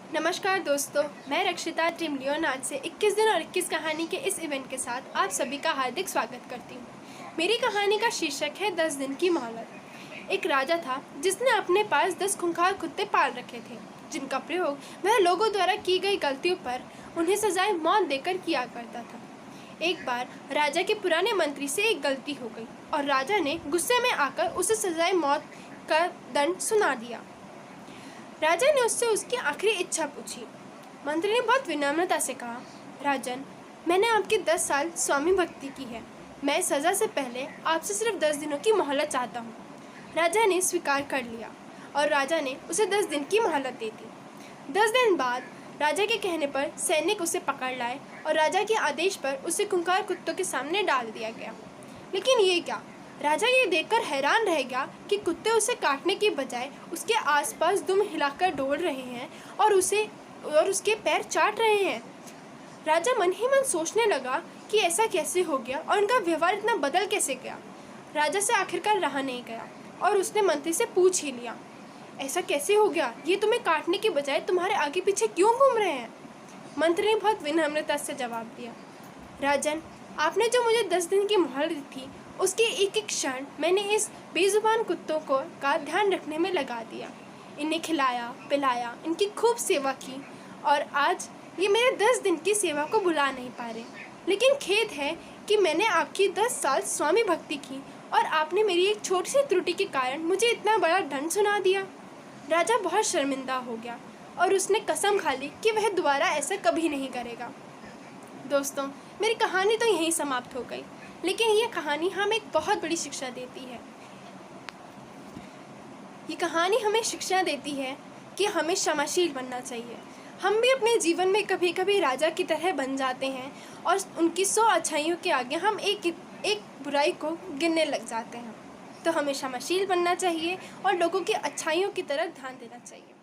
नमस्कार दोस्तों, मैं रक्षिता टीम लियोन आज से 21 दिन और 21 कहानी के इस इवेंट के साथ आप सभी का हार्दिक स्वागत करती हूँ। मेरी कहानी का शीर्षक है 10 दिन की मोहलत। एक राजा था जिसने अपने पास 10 खूंखार कुत्ते पाल रखे थे, जिनका प्रयोग वह लोगों द्वारा की गई गलतियों पर उन्हें सजाए मौत देकर किया करता था। एक बार राजा के पुराने मंत्री से एक गलती हो गई और राजा ने गुस्से में आकर उसे सजाए मौत का दंड सुना दिया। राजा ने उससे उसकी आखिरी इच्छा पूछी। मंत्री ने बहुत विनम्रता से कहा, राजन, मैंने आपकी 10 साल स्वामी भक्ति की है। मैं सज़ा से पहले आपसे सिर्फ 10 दिनों की मोहलत चाहता हूँ। राजा ने स्वीकार कर लिया और राजा ने उसे 10 दिन की मोहलत दे दी। 10 दिन बाद राजा के कहने पर सैनिक उसे पकड़ लाए और राजा के आदेश पर उसे खूंखार कुत्तों के सामने डाल दिया गया। लेकिन ये क्या, राजा ये देखकर हैरान रह गया कि कुत्ते उसे काटने के बजाय उसके आसपास दुम हिलाकर डोल रहे हैं और उसके पैर चाट रहे हैं। राजा मन ही मन सोचने लगा कि ऐसा कैसे हो गया और उनका व्यवहार इतना बदल कैसे गया। राजा से आखिरकार रहा नहीं गया और उसने मंत्री से पूछ ही लिया, ऐसा कैसे हो गया? ये तुम्हें काटने के बजाय तुम्हारे आगे पीछे क्यों घूम रहे हैं? मंत्री ने बहुत विनम्रता से जवाब दिया, राजन, आपने जो मुझे 10 दिन की मोहलत दी थी, उसके एक एक क्षण मैंने इस बेजुबान कुत्तों का ध्यान रखने में लगा दिया। इन्हें खिलाया पिलाया, इनकी खूब सेवा की और आज ये मेरे 10 दिन की सेवा को भुला नहीं पा रहे। लेकिन खेद है कि मैंने आपकी 10 साल स्वामी भक्ति की और आपने मेरी एक छोटी सी त्रुटि के कारण मुझे इतना बड़ा दंड सुना दिया। राजा बहुत शर्मिंदा हो गया और उसने कसम खा ली कि वह दोबारा ऐसा कभी नहीं करेगा। दोस्तों, मेरी कहानी तो यहीं समाप्त हो गई, लेकिन ये कहानी हमें एक बहुत बड़ी शिक्षा देती है। ये कहानी हमें शिक्षा देती है कि हमें क्षमाशील बनना चाहिए। हम भी अपने जीवन में कभी कभी राजा की तरह बन जाते हैं और उनकी 100 अच्छाइयों के आगे हम एक बुराई को गिनने लग जाते हैं। तो हमें क्षमाशील बनना चाहिए और लोगों की अच्छाइयों की तरफ ध्यान देना चाहिए।